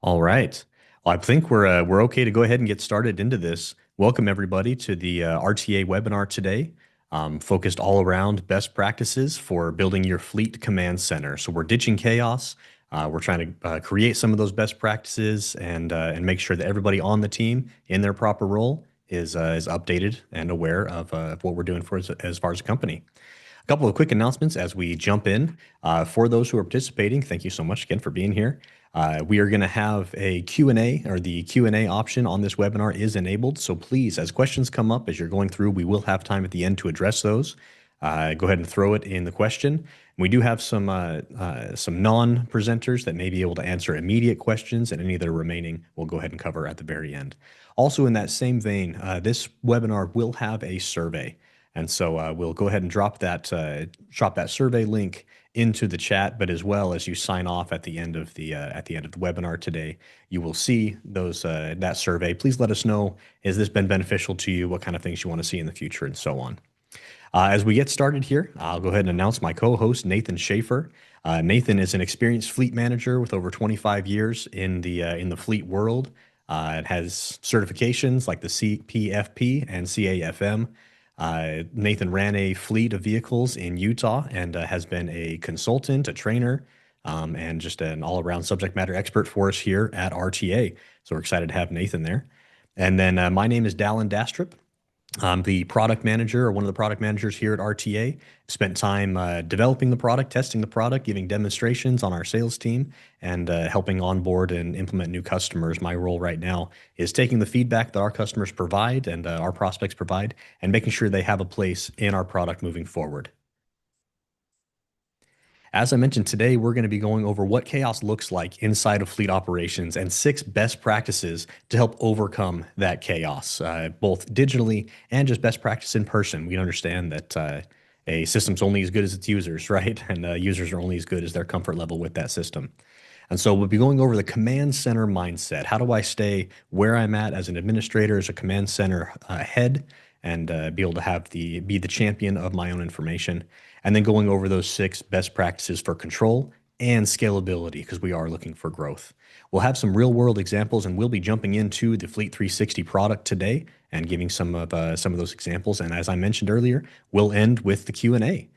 All right. Well, I think we're okay to go ahead and get started into this. Welcome everybody to the RTA webinar today, focused all around best practices for building your fleet command center. So we're ditching chaos. We're trying to create some of those best practices and make sure that everybody on the team in their proper role is updated and aware of what we're doing as far as a company. A couple of quick announcements as we jump in. For those who are participating, thank you so much again for being here. We are going to have a Q&A, or the Q&A option on this webinar is enabled. So please, as questions come up as you're going through, we will have time at the end to address those. Go ahead and throw it in the question. We do have some non-presenters that may be able to answer immediate questions, and any that are remaining we'll go ahead and cover at the very end. Also, in that same vein, this webinar will have a survey. And so we'll go ahead and drop that survey link into the chat. But as well, as you sign off at the end of the webinar today, you will see that survey. Please let us know, has this been beneficial to you? What kind of things you want to see in the future, and so on. As we get started here, I'll go ahead and announce my co-host, Nathan Schafer. Nathan is an experienced fleet manager with over 25 years in the fleet world. It has certifications like the CPFP and CAFM. Nathan ran a fleet of vehicles in Utah and has been a consultant, a trainer, and just an all-around subject matter expert for us here at RTA. So we're excited to have Nathan there. And then my name is Dallin Dastrup. I'm the product manager, or one of the product managers here at RTA. Spent time developing the product, testing the product, giving demonstrations on our sales team, and helping onboard and implement new customers. My role right now is taking the feedback that our customers provide and our prospects provide, and making sure they have a place in our product moving forward. As I mentioned today, we're going to be going over what chaos looks like inside of fleet operations and 6 best practices to help overcome that chaos, both digitally and just best practice in person. We understand that a system's only as good as its users, right? And users are only as good as their comfort level with that system. And so we'll be going over the command center mindset. How do I stay where I'm at as an administrator, as a command center head, and be able to be the champion of my own information? And then going over those 6 best practices for control and scalability, because we are looking for growth. We'll have some real world examples, and we'll be jumping into the Fleet 360 product today and giving some of those examples. And as I mentioned earlier, we'll end with the Q&A.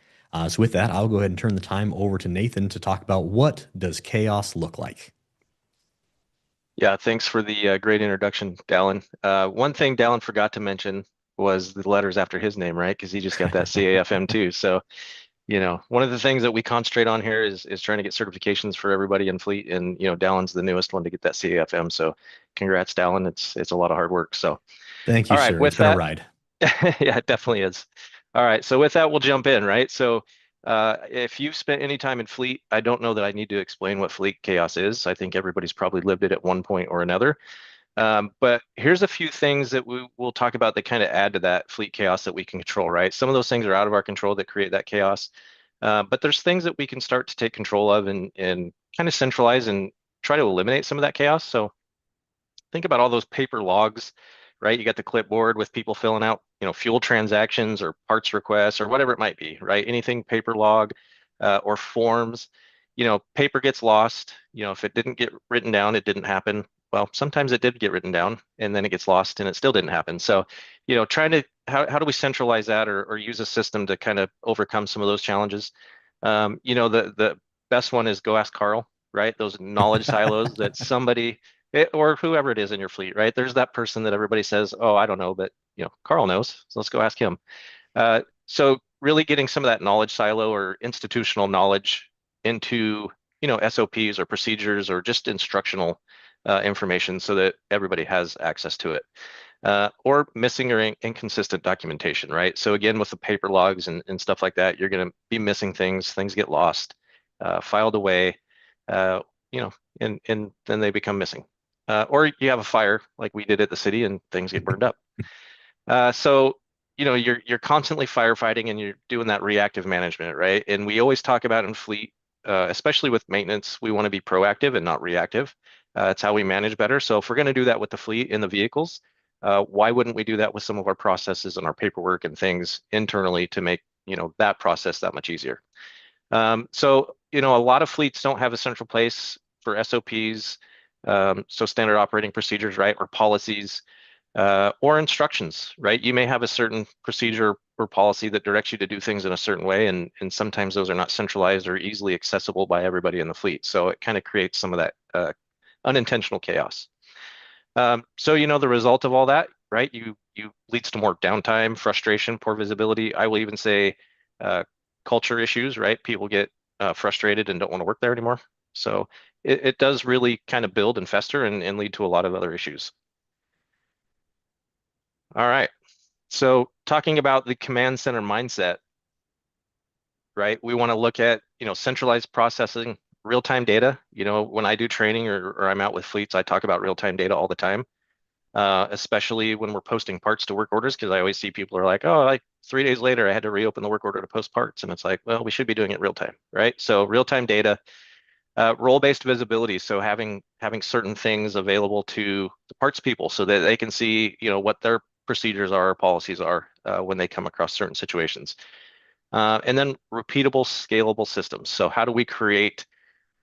So with that, I'll go ahead and turn the time over to Nathan to talk about what does chaos look like. Yeah, thanks for the great introduction, Dallin. One thing Dallin forgot to mention was the letters after his name, right? Because he just got that CAFM too. So, one of the things that we concentrate on here is trying to get certifications for everybody in fleet, and Dallin's the newest one to get that CAFM. So, congrats, Dallin. It's a lot of hard work. So, thank you, sir. It's been a ride. Yeah, it definitely is. All right, so with that, we'll jump in, right? So, if you've spent any time in fleet, I don't know that I need to explain what fleet chaos is. I think everybody's probably lived it at one point or another. But here's a few things that we'll talk about that kind of add to that fleet chaos that we can control, right? Some of those things are out of our control that create that chaos. But there's things that we can start to take control of and kind of centralize and try to eliminate some of that chaos. So think about all those paper logs, right? You got the clipboard with people filling out, fuel transactions or parts requests or whatever it might be, right? Anything paper log or forms. Paper gets lost. If it didn't get written down, it didn't happen. Well, sometimes it did get written down and then it gets lost and it still didn't happen. So, how do we centralize that or use a system to kind of overcome some of those challenges? The best one is go ask Carl, right? Those knowledge silos that somebody or whoever it is in your fleet, right? There's that person that everybody says, oh, I don't know, but Carl knows, so let's go ask him. So really getting some of that knowledge silo or institutional knowledge into SOPs or procedures or just instructional information so that everybody has access to it. Or missing or inconsistent documentation, right? So again, with the paper logs and stuff like that, you're going to be missing things get lost, filed away, and then they become missing. Or you have a fire like we did at the city and things get burned up. So you're constantly firefighting and you're doing that reactive management, right? And we always talk about in fleet, especially with maintenance, we want to be proactive and not reactive. It's how we manage better. So if we're going to do that with the fleet in the vehicles, why wouldn't we do that with some of our processes and our paperwork and things internally to make, that process that much easier? So, a lot of fleets don't have a central place for SOPs, so standard operating procedures, right, or policies, or instructions, right? You may have a certain procedure or policy that directs you to do things in a certain way, and sometimes those are not centralized or easily accessible by everybody in the fleet. So it kind of creates some of that unintentional chaos. So the result of all that, right? You leads to more downtime, frustration, poor visibility. I will even say uh, culture issues, right? People get frustrated and don't want to work there anymore. So it does really kind of build and fester and lead to a lot of other issues. All right. So talking about the command center mindset, right? We want to look at, centralized processing, real-time data. When I do training or I'm out with fleets, I talk about real-time data all the time. Especially when we're posting parts to work orders, because I always see people are like, oh, like 3 days later, I had to reopen the work order to post parts. And it's like, well, we should be doing it real time, right? So real-time data, role-based visibility. So having certain things available to the parts people so that they can see, what their procedures are, policies are when they come across certain situations. And then repeatable, scalable systems. So how do we create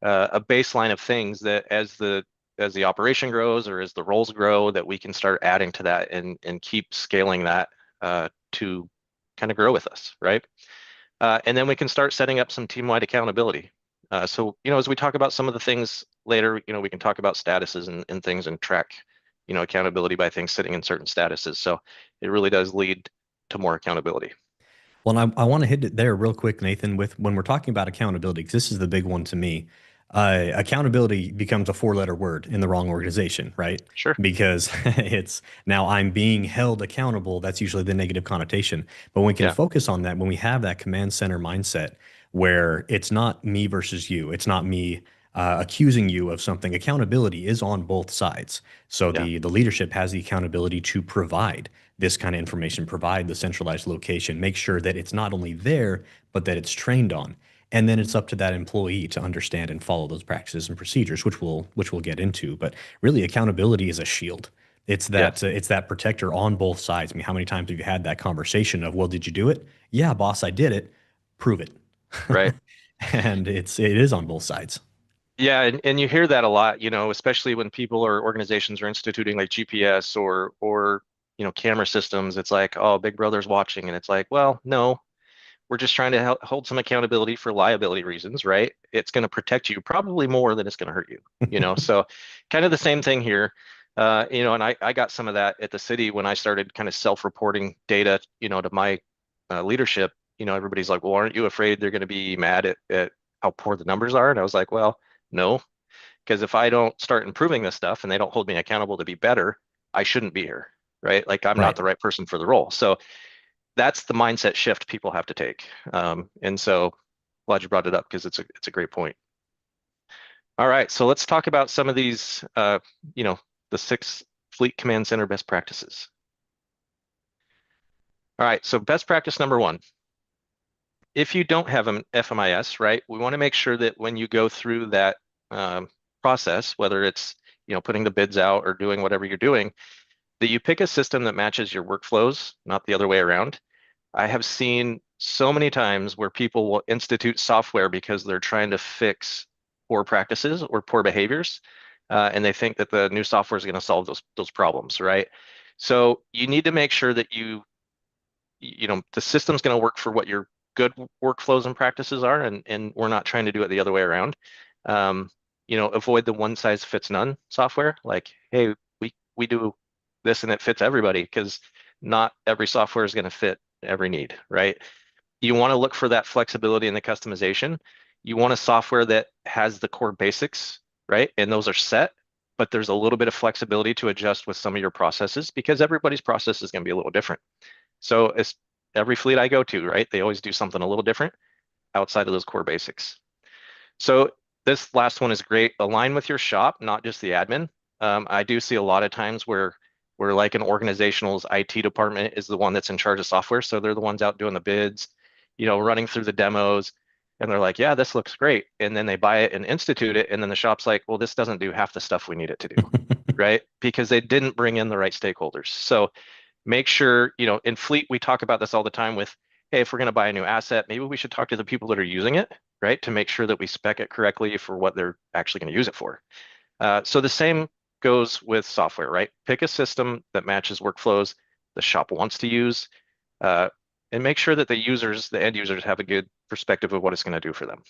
a baseline of things that as the operation grows or as the roles grow, that we can start adding to that and keep scaling that to kind of grow with us, right? And then we can start setting up some team-wide accountability. So, as we talk about some of the things later, we can talk about statuses and things and track, accountability by things sitting in certain statuses. So it really does lead to more accountability. Well, and I want to hit it there real quick, Nathan, with when we're talking about accountability, because this is the big one to me. Accountability becomes a four-letter word in the wrong organization, right? Sure. Because it's now I'm being held accountable. That's usually the negative connotation. But we can Yeah. focus on that when we have that command center mindset where it's not me versus you. It's not me accusing you of something. Accountability is on both sides. So Yeah. the leadership has the accountability to provide this kind of information, provide the centralized location, make sure that it's not only there, but that it's trained on. And then it's up to that employee to understand and follow those practices and procedures, which we'll get into. But really, accountability is a shield. Yeah. It's that protector on both sides. I mean, how many times have you had that conversation of, well, did you do it? Yeah, boss, I did it. Prove it. Right. And it is on both sides. Yeah, and you hear that a lot, especially when people or organizations are instituting like GPS or camera systems. It's like, oh, Big Brother's watching, and it's like, well, no, we're just trying to hold some accountability for liability reasons, right? It's going to protect you probably more than it's going to hurt you, So kind of the same thing here. And I got some of that at the city when I started kind of self-reporting data, to my leadership. Everybody's like, well, aren't you afraid they're going to be mad at how poor the numbers are? And I was like, well, no, because if I don't start improving this stuff and they don't hold me accountable to be better, I shouldn't be here, right? Like I'm not Right. the right person for the role. So that's the mindset shift people have to take. And so glad you brought it up because it's a great point. All right, so let's talk about some of these, the 6 fleet command center best practices. All right, so best practice number 1. If you don't have an FMIS, right, we want to make sure that when you go through that um, process, whether it's putting the bids out or doing whatever you're doing, that you pick a system that matches your workflows, not the other way around. I have seen so many times where people will institute software because they're trying to fix poor practices or poor behaviors, and they think that the new software is going to solve those problems, right? So you need to make sure that the system's going to work for what your good workflows and practices are, and we're not trying to do it the other way around. Um, avoid the one size fits none software. Like, hey, we do this and it fits everybody, because not every software is going to fit every need, right? You want to look for that flexibility in the customization. You want a software that has the core basics, right? And those are set, but there's a little bit of flexibility to adjust with some of your processes, because everybody's process is going to be a little different. So it's every fleet I go to, right? They always do something a little different outside of those core basics. So this last one is great. Align with your shop, not just the admin. I do see a lot of times where like an organizational's IT department is the one that's in charge of software. So they're the ones out doing the bids, running through the demos. and they're like, yeah, this looks great. And then they buy it and institute it. And then the shop's like, well, this doesn't do half the stuff we need it to do, right? Because they didn't bring in the right stakeholders. So make sure, in fleet, we talk about this all the time with, hey, if we're going to buy a new asset, maybe we should talk to the people that are using it, right? To make sure that we spec it correctly for what they're actually going to use it for. So the same goes with software, right? Pick a system that matches workflows the shop wants to use, uh, and make sure that the end users have a good perspective of what it's going to do for them.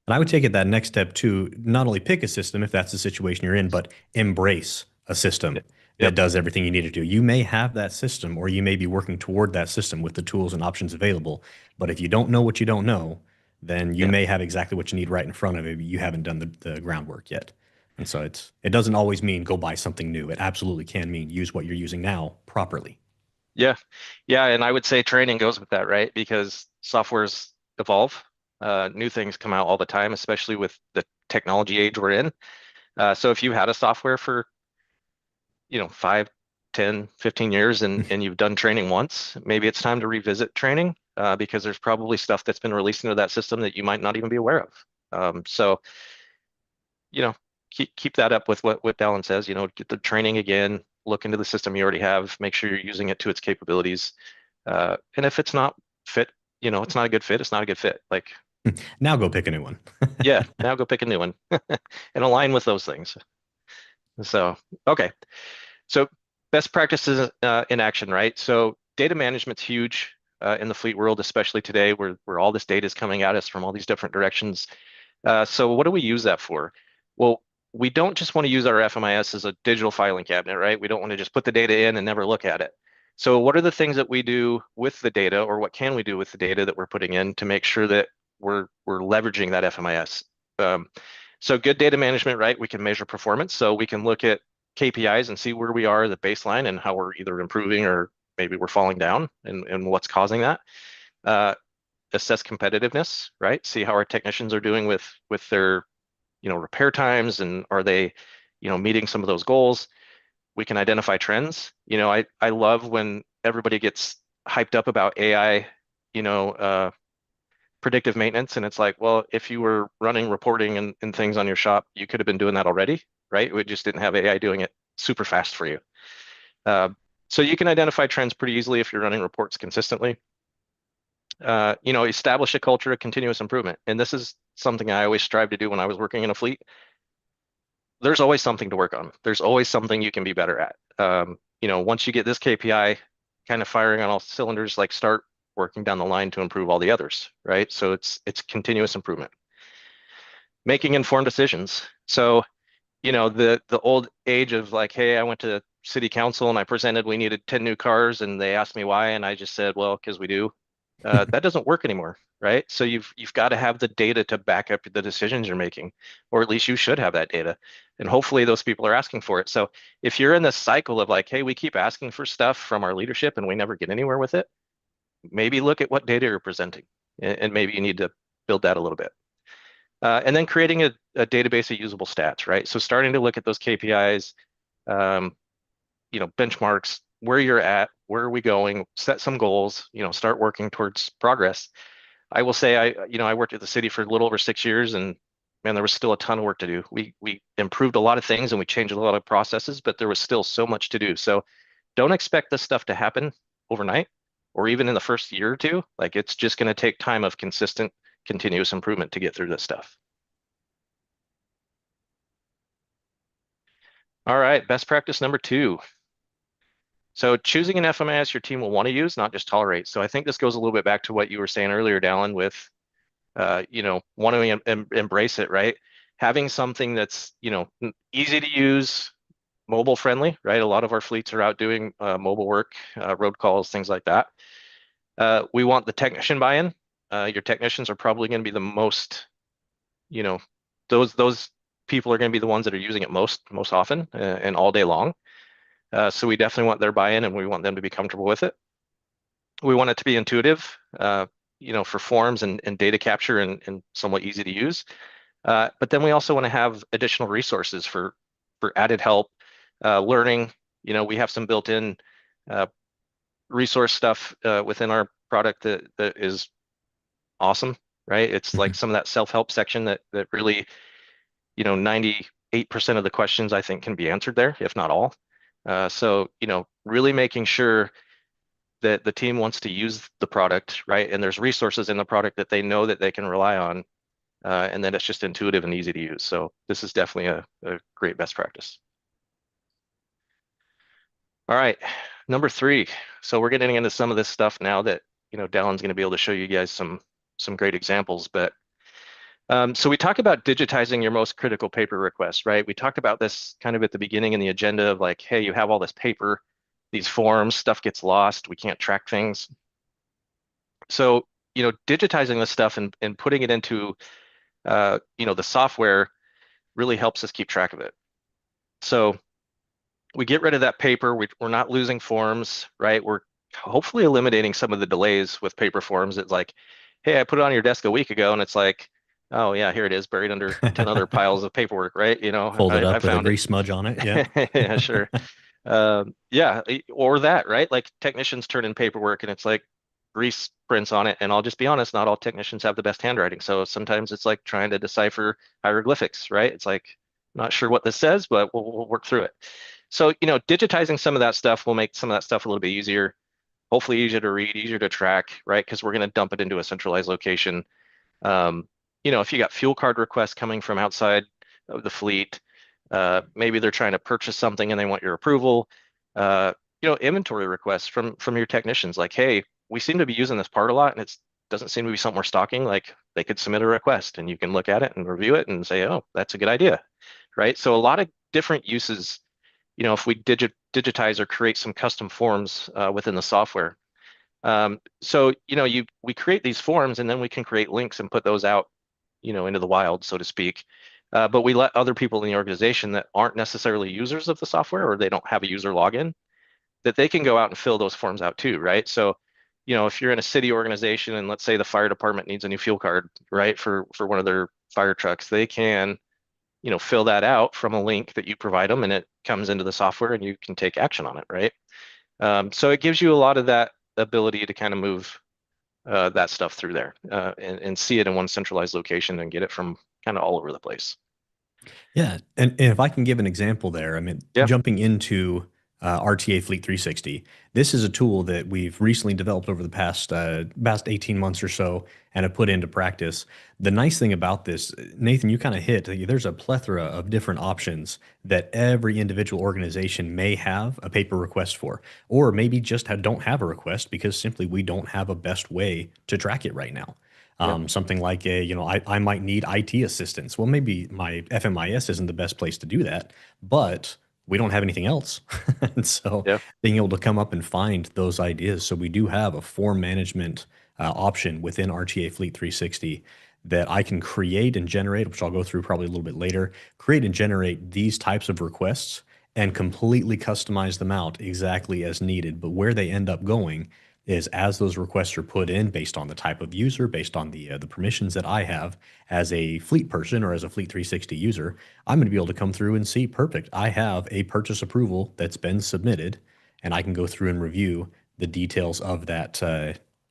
And I would take it that next step to not only pick a system if that's the situation you're in, but embrace a system that Yep. does everything you need to do. You may have that system, or you may be working toward that system with the tools and options available. But if you don't know what you don't know, then you Yeah. may have exactly what you need right in front of you. You haven't done the groundwork yet. And so it doesn't always mean go buy something new. It absolutely can mean use what you're using now properly. Yeah. Yeah. And I would say training goes with that, right? Because softwares evolve. New things come out all the time, especially with the technology age we're in. So if you had a software for, 5, 10, 15 years and you've done training once, maybe it's time to revisit training because there's probably stuff that's been released into that system that you might not even be aware of. So, you know, keep that up with what Dallin says, get the training again, look into the system you already have, make sure you're using it to its capabilities. And if it's not fit, it's not a good fit, it's not a good fit. Like, Now go pick a new one. yeah, now go pick a new one and align with those things. So, okay. So best practices in action, right? So data management's huge in the fleet world, especially today where all this data is coming at us from all these different directions. So what do we use that for? Well, we don't just want to use our FMIS as a digital filing cabinet, right? We don't want to just put the data in and never look at it. So what are the things that we do with the data, or what can we do with the data that we're putting in to make sure that we're leveraging that FMIS? So good data management, right? We can measure performance. So we can look at KPIs and see where we are, the baseline, and how we're either improving or maybe we're falling down and what's causing that. Uh, Assess competitiveness, right? See how our technicians are doing with their, repair times, and are they, meeting some of those goals. We can identify trends. I love when everybody gets hyped up about AI, you know, uh, predictive maintenance, and it's like, well, if you were running reporting and things on your shop, you could have been doing that already, right? We just didn't have AI doing it super fast for you. Uh, so you can identify trends pretty easily if you're running reports consistently. Establish a culture of continuous improvement. And this is something I always strive to do when I was working in a fleet. There's always something to work on. There's always something you can be better at. Once you get this KPI kind of firing on all cylinders, like start working down the line to improve all the others, right? So it's continuous improvement. Making informed decisions. So, the old age of like, hey, I went to city council and I presented we needed 10 new cars and they asked me why, and I just said, well, because we do. That doesn't work anymore, right? So you've got to have the data to back up the decisions you're making, or at least you should have that data. And hopefully those people are asking for it. So if you're in this cycle of like, hey, we keep asking for stuff from our leadership and we never get anywhere with it, maybe look at what data you're presenting, and maybe you need to build that a little bit. And then creating a database of usable stats, right? So starting to look at those KPIs, um, benchmarks, where you're at, where are we going, set some goals, start working towards progress. I will say I worked at the city for a little over 6 years, and man, there was still a ton of work to do. We improved a lot of things and we changed a lot of processes, but there was still so much to do. So don't expect this stuff to happen overnight or even in the first year or two. Like, it's just going to take time of consistent, continuous improvement to get through this stuff. All right, best practice number 2. So choosing an FMIS your team will want to use, not just tolerate. So I think this goes a little bit back to what you were saying earlier, Dallin, with wanting to embrace it, right? Having something that's, easy to use, mobile friendly, right? A lot of our fleets are out doing mobile work, road calls, things like that. We want the technician buy-in. Your technicians are probably going to be the most, you know, those people are going to be the ones that are using it most often and all day long. So we definitely want their buy-in, and we want them to be comfortable with it. We want it to be intuitive, for forms and data capture and somewhat easy to use. But then we also want to have additional resources for added help, learning. We have some built-in uh, resource stuff within our product that is awesome, right? It's like Mhm. some of that self-help section that really, 98% of the questions I think can be answered there, if not all. So, really making sure that the team wants to use the product, right? And there's resources in the product that they know that they can rely on, and that it's just intuitive and easy to use. So this is definitely a great best practice. All right, number three. So we're getting into some of this stuff now that, Dallin's going to be able to show you guys some great examples. But so we talk about digitizing your most critical paper requests, right? We talked about this kind of at the beginning in the agenda of like, hey, you have all this paper, these forms, stuff gets lost, we can't track things. So, digitizing this stuff and putting it into, the software really helps us keep track of it. So we get rid of that paper. We're not losing forms, right? We're hopefully eliminating some of the delays with paper forms. It's like, hey, I put it on your desk a week ago, and it's like, oh yeah, here it is, buried under 10 other piles of paperwork, right? Folded I up with a found it. grease smudge on it. Yep. Yeah, sure. Yeah, or that, right? Like technicians turn in paperwork and it's like grease prints on it. And I'll just be honest, not all technicians have the best handwriting. So sometimes it's like trying to decipher hieroglyphics, right? It's like, not sure what this says, but we'll work through it. So, digitizing some of that stuff will make some of that stuff a little bit easier, hopefully easier to read, easier to track, right? Because we're going to dump it into a centralized location. Um, if you got fuel card requests coming from outside of the fleet, maybe they're trying to purchase something and they want your approval. Inventory requests from your technicians, like, hey, we seem to be using this part a lot, and it doesn't seem to be something we're stocking. Like, they could submit a request, and you can look at it and review it and say, oh, that's a good idea, right? So a lot of different uses. If we digitize or create some custom forms within the software. So we create these forms, and then we can create links and put those out, into the wild, so to speak. But we let other people in the organization that aren't necessarily users of the software, or they don't have a user login, that they can go out and fill those forms out too, right? So, if you're in a city organization and let's say the fire department needs a new fuel card, right, for one of their fire trucks, they can, fill that out from a link that you provide them, and it comes into the software and you can take action on it, right? So it gives you a lot of that ability to kind of move that stuff through there and see it in one centralized location and get it from kind of all over the place. Yeah, and if I can give an example there, I mean, Yeah, jumping into RTA Fleet 360, this is a tool that we've recently developed over the past 18 months or so and have put into practice. The nice thing about this, Nathan, you kind of hit, there's a plethora of different options that every individual organization may have a paper request for, or maybe just don't have a request because simply we don't have a best way to track it right now. yeah, Something like I might need IT assistance. Well, maybe my FMIS isn't the best place to do that, but we don't have anything else. And so yeah, being able to come up and find those ideas. So we do have a form management option within RTA Fleet 360 that I can create and generate, which I'll go through probably a little bit later, create and generate these types of requests and completely customize them out exactly as needed. But where they end up going is as those requests are put in based on the type of user, based on the permissions that I have as a fleet person or as a Fleet 360 user, I'm going to be able to come through and see, perfect, I have a purchase approval that's been submitted, and I can go through and review the details of that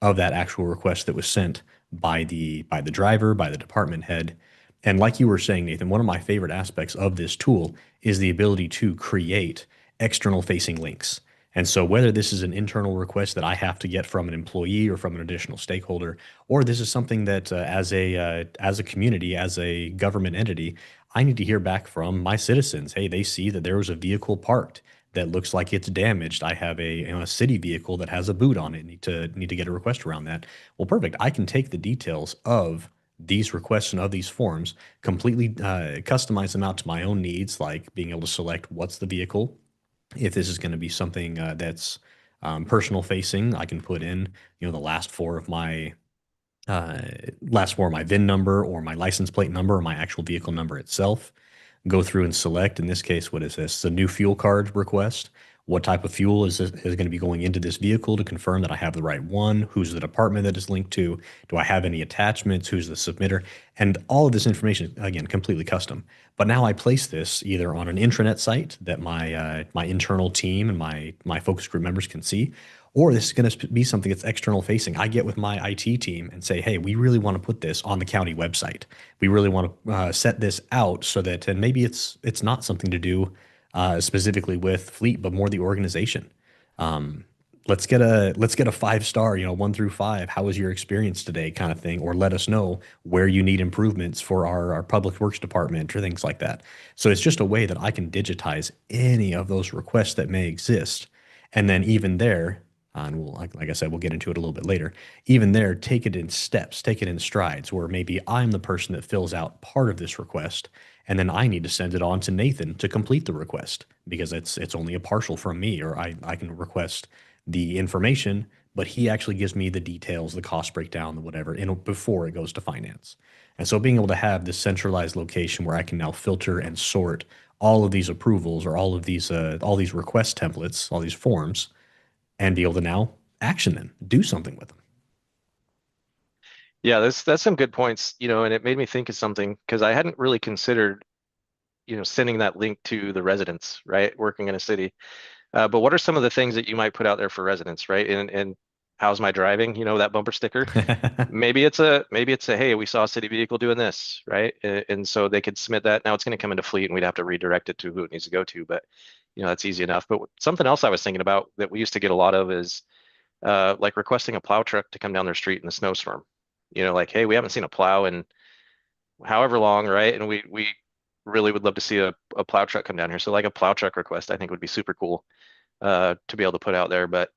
actual request that was sent by the driver, by the department head. And like you were saying, Nathan, one of my favorite aspects of this tool is the ability to create external facing links. And so whether this is an internal request that I have to get from an employee or from an additional stakeholder, or this is something that as a community, as a government entity, I need to hear back from my citizens. Hey, they see that there was a vehicle parked that looks like it's damaged. I have a city vehicle that has a boot on it. Need to get a request around that. Well, perfect. I can take the details of these requests and of these forms, completely customize them out to my own needs, like being able to select what's the vehicle, if this is going to be something that's personal facing, I can put in, the uh, last four of my VIN number or my license plate number or my actual vehicle number itself. Go through and select. In this case, what is this? It's a new fuel card request. What type of fuel is going to be going into this vehicle to confirm that I have the right one? Who's the department that is linked to? Do I have any attachments? Who's the submitter? And all of this information, again, completely custom. But now I place this either on an intranet site that my internal team and my focus group members can see, or this is going to be something that's external facing. I get with my IT team and say, hey, we really want to put this on the county website. We really want to set this out so that, and maybe it's not something to do specifically with fleet, but more the organization. Um, let's get a 5 star, 1 through 5. How was your experience today, kind of thing, or let us know where you need improvements for our public works department or things like that. So it's just a way that I can digitize any of those requests that may exist, and then even there, and we'll like I said, we'll get into it a little bit later. Even there, take it in steps, take it in strides, where maybe I'm the person that fills out part of this request, and then I need to send it on to Nathan to complete the request because it's only a partial from me, or I can request the information, but he actually gives me the details, the cost breakdown, the whatever, before it goes to finance. And so being able to have this centralized location where I can now filter and sort all of these approvals or all these request templates, all these forms, and be able to now action them, do something with them. Yeah, that's some good points, and it made me think of something because I hadn't really considered, sending that link to the residents, right, working in a city. But what are some of the things that you might put out there for residents, right? And how's my driving? That bumper sticker. Maybe it's a hey, we saw a city vehicle doing this, right? And so they could submit that. Now it's going to come into fleet, and we'd have to redirect it to who it needs to go to. But that's easy enough. But something else I was thinking about that we used to get a lot of is like requesting a plow truck to come down their street in the snowstorm. Like, hey, we haven't seen a plow in however long, right? And we really would love to see a plow truck come down here. So like a plow truck request, I think would be super cool to be able to put out there. But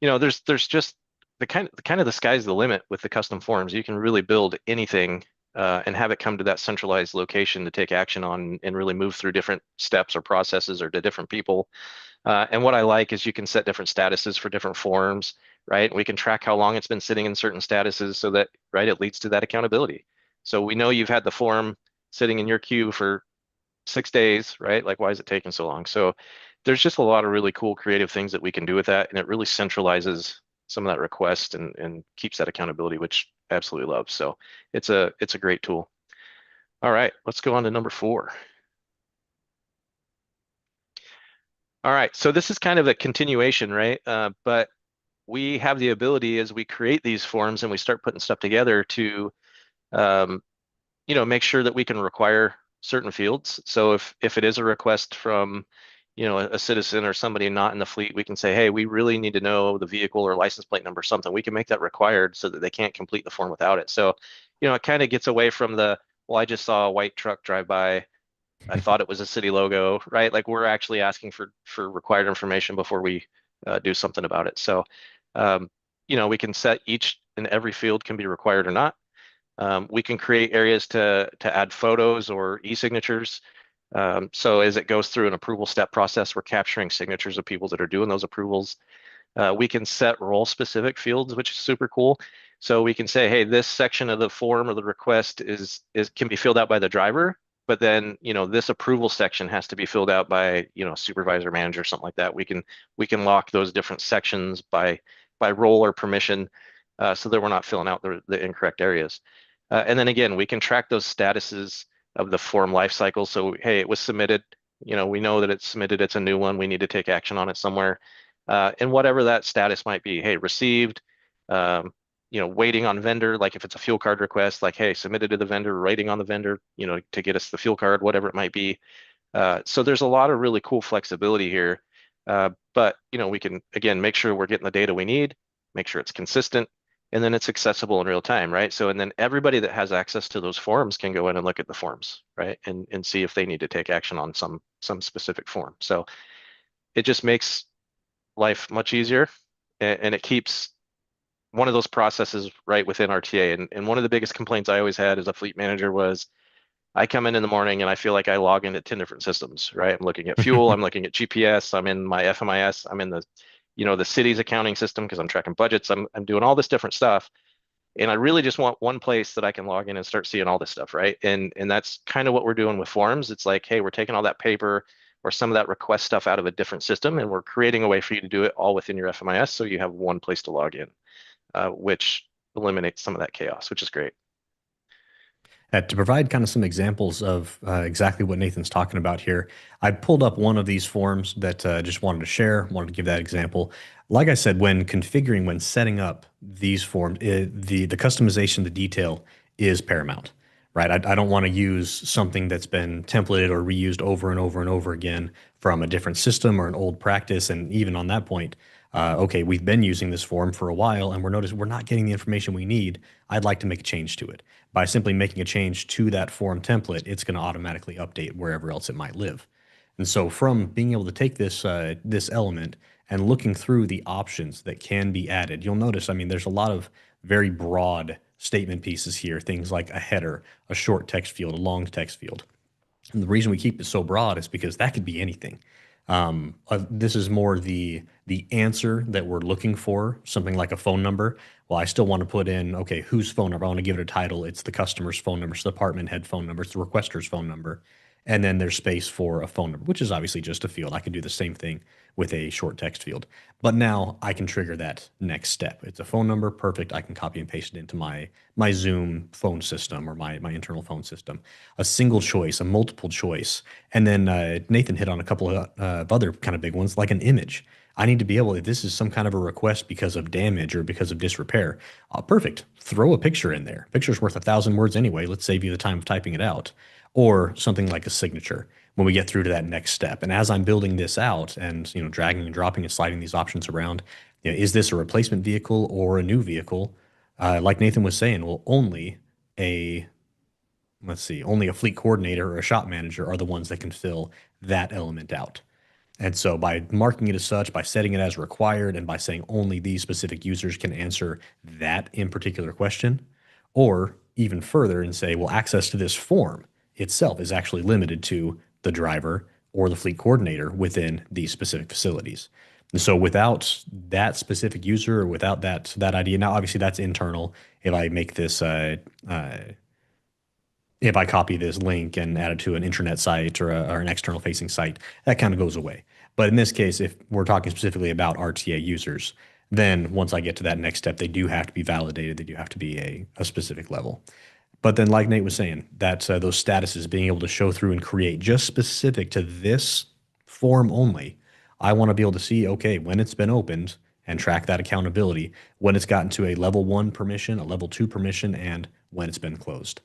there's just the sky's the limit with the custom forms. You can really build anything and have it come to that centralized location to take action on and really move through different steps or processes or to different people. And what I like is you can set different statuses for different forms, right? We can track how long it's been sitting in certain statuses so that, right, it leads to that accountability. So we know you've had the form sitting in your queue for 6 days, right? Like, why is it taking so long? So there's just a lot of really cool creative things that we can do with that. And it really centralizes some of that request and keeps that accountability, which I absolutely love. So it's a great tool. All right, let's go on to number 4. All right, so this is kind of a continuation, right? But we have the ability as we create these forms and we start putting stuff together to um, make sure that we can require certain fields. So if it is a request from, a citizen or somebody not in the fleet, we can say, hey, we really need to know the vehicle or license plate number, something. We can make that required so that they can't complete the form without it. So, it kind of gets away from well, I just saw a white truck drive by. I thought it was a city logo, right? Like we're actually asking for required information before we do something about it. So, um, we can set each and every field can be required or not. We can create areas to add photos or e-signatures. So as it goes through an approval step process, we're capturing signatures of people that are doing those approvals. We can set role-specific fields, which is super cool. So we can say, hey, this section of the form or the request can be filled out by the driver, but then this approval section has to be filled out by supervisor, manager, something like that. We can lock those different sections by role or permission, so that we're not filling out the incorrect areas. And then again, we can track those statuses of the form lifecycle. So, hey, it was submitted. We know that it's submitted. It's a new one. We need to take action on it somewhere. And whatever that status might be, hey, received, waiting on vendor, like if it's a fuel card request, like, hey, submitted to the vendor, waiting on the vendor, to get us the fuel card, whatever it might be. So there's a lot of really cool flexibility here. But, we can, again, make sure we're getting the data we need, make sure it's consistent, and then it's accessible in real time, right? So, and then everybody that has access to those forms can go in and look at the forms, right? And see if they need to take action on some specific form. So it just makes life much easier, and it keeps one of those processes right within RTA. And one of the biggest complaints I always had as a fleet manager was I come in the morning and I feel like I log into 10 different systems, right? I'm looking at fuel, I'm looking at GPS, I'm in my FMIS, I'm in the city's accounting system because I'm tracking budgets, I'm doing all this different stuff. And I really just want one place that I can log in and start seeing all this stuff, right? And that's kind of what we're doing with forms. It's like, hey, we're taking all that paper, or some of that request stuff out of a different system, and we're creating a way for you to do it all within your FMIS, so you have one place to log in, which eliminates some of that chaos, which is great. To provide kind of some examples of exactly what Nathan's talking about here, I pulled up one of these forms that just wanted to share, wanted to give that example. Like I said, when configuring, when setting up these forms, the customization, the detail is paramount, right? I don't want to use something that's been templated or reused over and over and over again from a different system or an old practice. And even on that point, okay, we've been using this form for a while and we're not getting the information we need. I'd like to make a change to it. By simply making a change to that form template, it's going to automatically update wherever else it might live. And so from being able to take this element and looking through the options that can be added, you'll notice, I mean, there's a lot of very broad statement pieces here, things like a header, a short text field, a long text field. And the reason we keep it so broad is because that could be anything. This is more the answer that we're looking for, something like a phone number. Well, I still want to put in, okay, whose phone number? I want to give it a title. It's the customer's phone number, it's the department head phone number, it's the requester's phone number. And then there's space for a phone number, which is obviously just a field. I could do the same thing with a short text field. But now I can trigger that next step. It's a phone number, perfect. I can copy and paste it into my Zoom phone system or my internal phone system. A single choice, a multiple choice, and then Nathan hit on a couple of other kind of big ones, like an image. I need to be able, if this is some kind of a request because of damage or because of disrepair, perfect. Throw a picture in there. Picture's worth 1,000 words anyway. Let's save you the time of typing it out. Or something like a signature when we get through to that next step. And as I'm building this out and dragging and dropping and sliding these options around, is this a replacement vehicle or a new vehicle? Like Nathan was saying, well, a only a fleet coordinator or a shop manager are the ones that can fill that element out. And so by marking it as such, by setting it as required, and by saying only these specific users can answer that in particular question, or even further and say, well, access to this form itself is actually limited to the driver or the fleet coordinator within these specific facilities. And so without that specific user or without that idea, now obviously that's internal. If I make this if I copy this link and add it to an intranet site or an external facing site, that kind of goes away. But in this case, if we're talking specifically about RTA users, then once I get to that next step, they do have to be validated. They do have to be a specific level. But then, like Nate was saying, that those statuses being able to show through and create just specific to this form only. I want to be able to see, okay, when it's been opened and track that accountability, when it's gotten to a level one permission, a level two permission, and when it's been closed.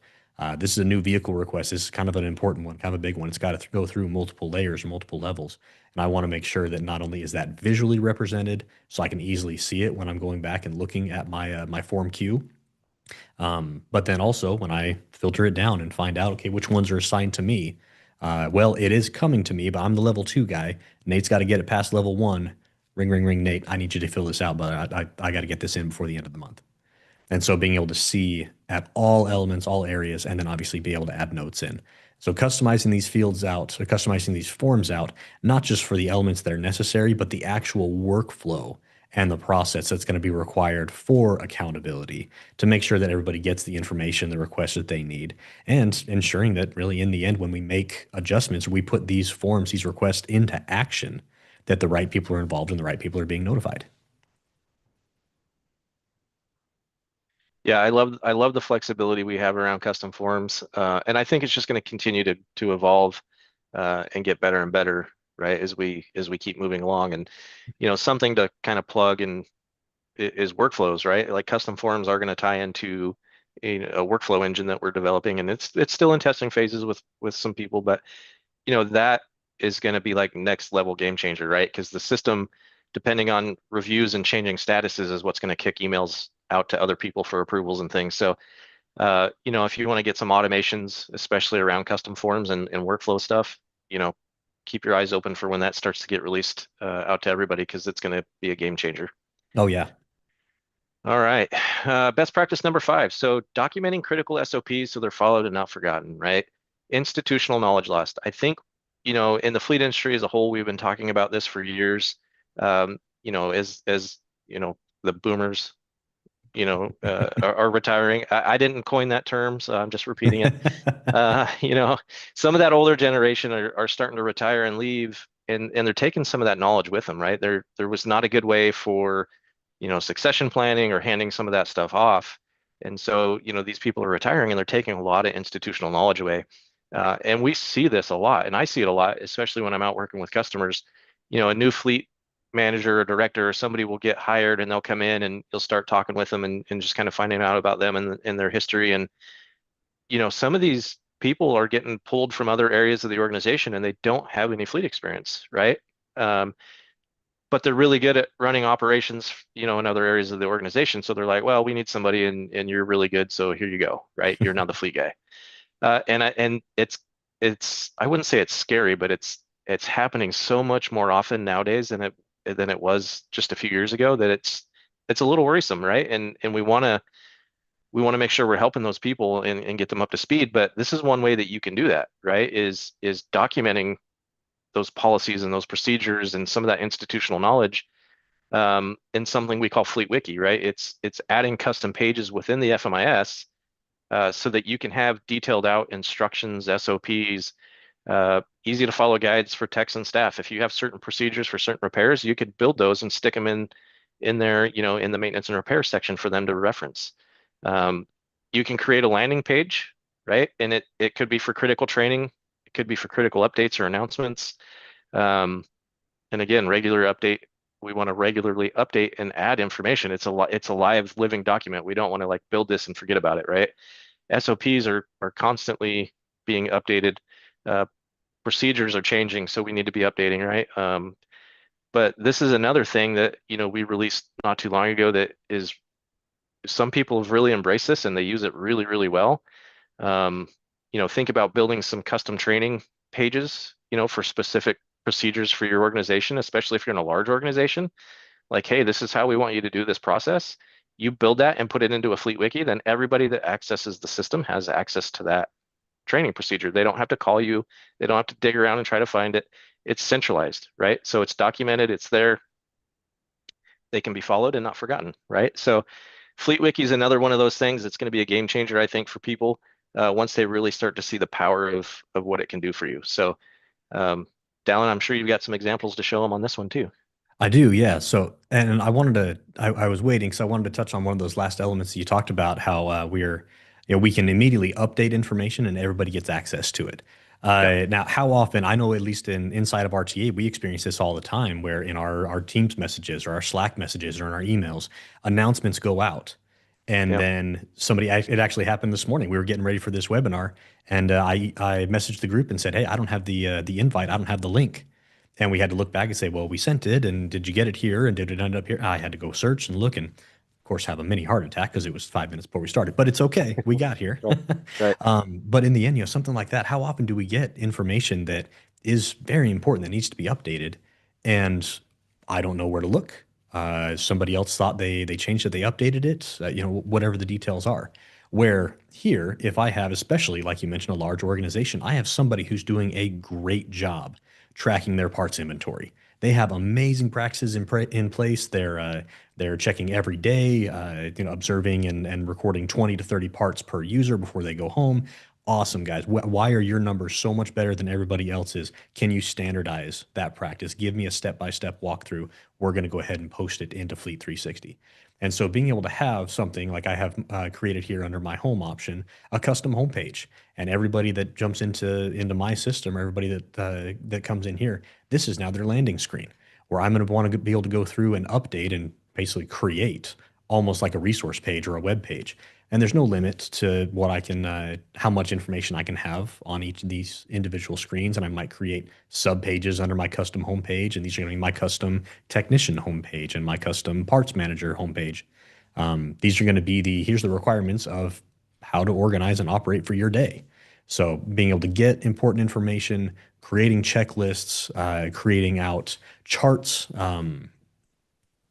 This is a new vehicle request. This is kind of an important one, kind of a big one. It's got to go through multiple layers or multiple levels. And I want to make sure that not only is that visually represented, so I can easily see it when I'm going back and looking at my form queue, but then also when I filter it down and find out, okay, which ones are assigned to me. Well, it is coming to me, but I'm the level two guy. Nate's got to get it past level one. Ring, ring, ring, Nate. I need you to fill this out, but I got to get this in before the end of the month. And so being able to see at all elements, all areas, and then obviously be able to add notes in. So customizing these fields out, or customizing these forms out, not just for the elements that are necessary, but the actual workflow and the process that's going to be required for accountability to make sure that everybody gets the information, the requests that they need, and ensuring that really in the end, when we make adjustments, we put these forms, these requests into action, that the right people are involved and the right people are being notified. Yeah, I love the flexibility we have around custom forms, and I think it's just going to continue to evolve and get better and better, right? As we keep moving along, and something to kind of plug in is workflows, right? Like custom forms are going to tie into a workflow engine that we're developing, and it's still in testing phases with some people, but that is going to be like next level game changer, right? Because the system, depending on reviews and changing statuses, is what's going to kick emails out to other people for approvals and things. So, if you want to get some automations, especially around custom forms and workflow stuff, keep your eyes open for when that starts to get released out to everybody, because it's going to be a game changer. Oh, yeah. All right. Best practice number 5. So documenting critical SOPs so they're followed and not forgotten, right? Institutional knowledge lost. I think, in the fleet industry as a whole, we've been talking about this for years. As the boomers, are retiring. I didn't coin that term, so I'm just repeating it. You know, some of that older generation are starting to retire and leave, and they're taking some of that knowledge with them, right? There was not a good way for, succession planning or handing some of that stuff off. And so, these people are retiring and they're taking a lot of institutional knowledge away. And we see this a lot, and I see it a lot, especially when I'm out working with customers. A new fleet manager or director or somebody will get hired and they'll come in and you'll start talking with them and just kind of finding out about them and their history. And, some of these people are getting pulled from other areas of the organization and they don't have any fleet experience, right? Um, but they're really good at running operations, in other areas of the organization. So they're like, well, we need somebody and you're really good. So here you go, right? You're now the fleet guy. And it's I wouldn't say it's scary, but it's happening so much more often nowadays than it was just a few years ago that it's a little worrisome, right? And we want to make sure we're helping those people and get them up to speed. But this is one way that you can do that, right? Is documenting those policies and those procedures and some of that institutional knowledge in something we call Fleet Wiki, right? It's adding custom pages within the FMIS so that you can have detailed out instructions, SOPs, easy to follow guides for techs and staff. If you have certain procedures for certain repairs, you could build those and stick them in there, in the maintenance and repair section for them to reference. You can create a landing page, right? And it could be for critical training, it could be for critical updates or announcements. And again, regular update. We want to regularly update and add information. It's a live living document. We don't want to like build this and forget about it, right? SOPs are constantly being updated. Uh, Procedures are changing, so we need to be updating, right? But this is another thing that we released not too long ago that is some people have really embraced this and they use it really, really well. Think about building some custom training pages, for specific procedures for your organization, especially if you're in a large organization. Like, hey, this is how we want you to do this process. You build that and put it into a Fleet Wiki, then everybody that accesses the system has access to that training procedure. They don't have to call you. They don't have to dig around and try to find it. It's centralized, right? So it's documented, it's there. They can be followed and not forgotten, right? So Fleet Wiki is another one of those things that's going to be a game changer, I think, for people once they really start to see the power of what it can do for you. So, Dallin, I'm sure you've got some examples to show them on this one too. I do, yeah. So, and I wanted I was waiting because I wanted to touch on one of those last elements that you talked about, how we can immediately update information and everybody gets access to it. Yep. Now, how often, I know at least inside of RTA, we experience this all the time where in our Teams messages or our Slack messages or in our emails, announcements go out. And Yep. then it actually happened this morning. We were getting ready for this webinar and I messaged the group and said, hey, I don't have the invite. I don't have the link. And we had to look back and say, well, we sent it, and did you get it here? And did it end up here? I had to go search and look, and of course, have a mini heart attack because it was 5 minutes before we started. But it's okay, we got here. Right. Right. But in the end, something like that. How often do we get information that is very important that needs to be updated, and I don't know where to look? Somebody else thought they changed it, they updated it. Whatever the details are. Where here, if I have, especially like you mentioned, a large organization, I have somebody who's doing a great job tracking their parts inventory. They have amazing practices in place. They're checking every day, observing and recording 20 to 30 parts per user before they go home. Awesome, guys. Why are your numbers so much better than everybody else's? Can you standardize that practice? Give me a step-by-step walkthrough. We're going to go ahead and post it into Fleet 360. And so being able to have something like I have created here under my home option, a custom homepage, and everybody that jumps into my system, or everybody that comes in here, this is now their landing screen where I'm going to want to be able to go through and update and basically create almost like a resource page or a web page. And there's no limit to what I can, how much information I can have on each of these individual screens. And I might create sub pages under my custom homepage. And these are going to be my custom technician homepage and my custom parts manager homepage. These are going to be here's the requirements of how to organize and operate for your day. So being able to get important information, creating checklists, creating out charts,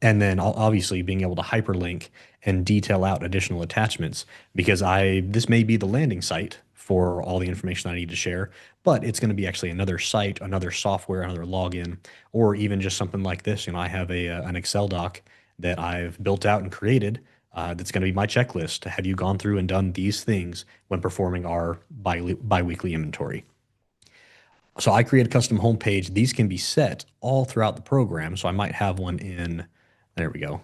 and then obviously being able to hyperlink and detail out additional attachments, because this may be the landing site for all the information I need to share, but it's going to be actually another site, another software, another login, or even just something like this. I have an Excel doc that I've built out and created That's going to be my checklist. Have you gone through and done these things when performing our biweekly inventory? So I create a custom homepage. These can be set all throughout the program. So I might have one in, there we go.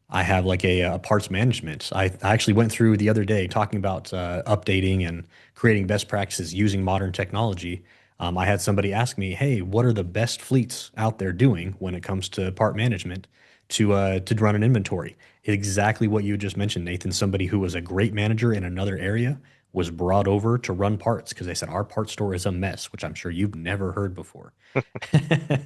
I have like a parts management. I actually went through the other day talking about updating and creating best practices using modern technology. I had somebody ask me, "Hey, what are the best fleets out there doing when it comes to part management to run an inventory?" Exactly what you just mentioned, Nathan. Somebody who was a great manager in another area was brought over to run parts because they said our parts store is a mess, which I'm sure you've never heard before.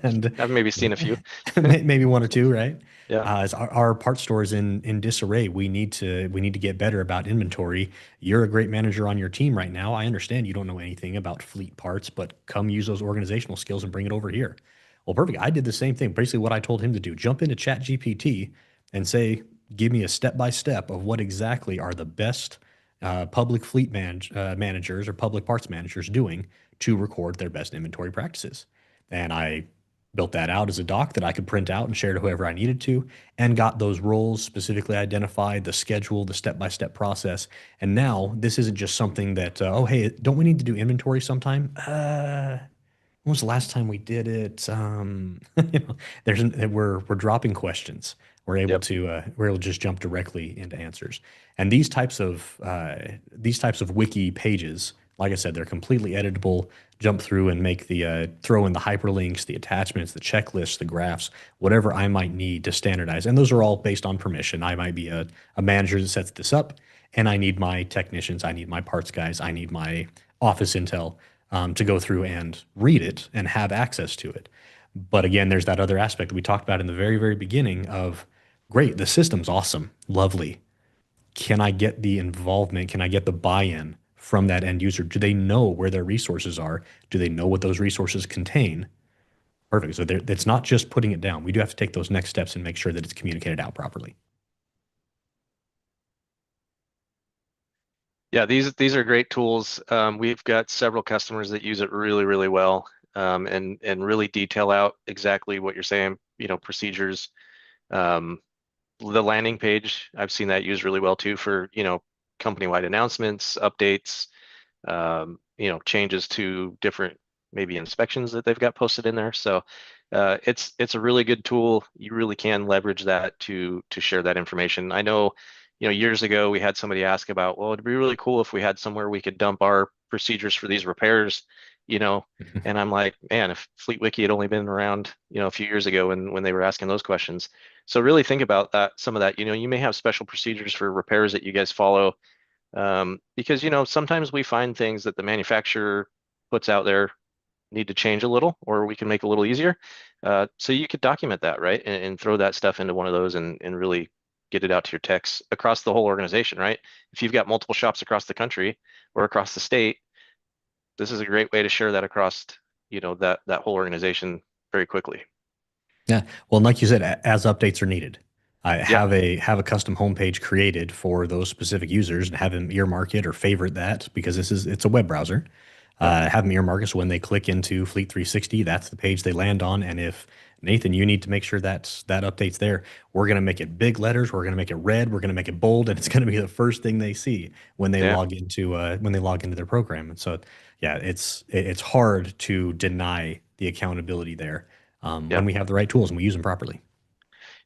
And I've maybe seen a few. maybe one or two, right? Yeah. As our part store is in disarray. We need to get better about inventory. You're a great manager on your team right now. I understand you don't know anything about fleet parts, but come use those organizational skills and bring it over here. Well, perfect. I did the same thing. Basically, what I told him to do: jump into Chat GPT and say, give me a step by step of what exactly are the best public managers or public parts managers doing to record their best inventory practices. And I built that out as a doc that I could print out and share to whoever I needed to, and got those roles specifically identified, the schedule, the step-by-step process. And now this isn't just something that, oh, hey, don't we need to do inventory sometime? When was the last time we did it? You know, we're dropping questions. Yep. We're able to just jump directly into answers. And these types of wiki pages, like I said, they're completely editable. Jump through and make the throw in the hyperlinks, the attachments, the checklists, the graphs, whatever I might need to standardize. And those are all based on permission. I might be a manager that sets this up, and I need my technicians, I need my parts guys, I need my office intel to go through and read it and have access to it. But again, there's that other aspect that we talked about in the very, very beginning of great, the system's awesome, lovely. Can I get the involvement? Can I get the buy-in from that end user? Do they know where their resources are? Do they know what those resources contain? Perfect. So it's not just putting it down. We do have to take those next steps and make sure that it's communicated out properly. Yeah, these are great tools. We've got several customers that use it really, really well, and really detail out exactly what you're saying, procedures. Um, the landing page, I've seen that used really well too for, company-wide announcements, updates, changes to different maybe inspections that they've got posted in there. So it's a really good tool. You really can leverage that to share that information. I know, years ago we had somebody ask about, well, it'd be really cool if we had somewhere we could dump our procedures for these repairs, you know, and I'm like, man, if FleetWiki had only been around, a few years ago when they were asking those questions. So really think about that, some of that, you may have special procedures for repairs that you guys follow, because sometimes we find things that the manufacturer puts out there need to change a little, or we can make a little easier. So you could document that, right, and throw that stuff into one of those and really get it out to your techs across the whole organization, right? If you've got multiple shops across the country or across the state, this is a great way to share that across, that whole organization very quickly. Yeah. Well, like you said, as updates are needed, I Yeah, have a custom homepage created for those specific users and have them earmark it or favorite that because it's a web browser. yeah, Have them earmark it so when they click into Fleet 360, that's the page they land on. And if Nathan, you need to make sure that update's there. We're gonna make it big letters. We're gonna make it red. We're gonna make it bold, and it's gonna be the first thing they see yeah, when they log into their program. And so, yeah, it's hard to deny the accountability there yeah. when we have the right tools and we use them properly.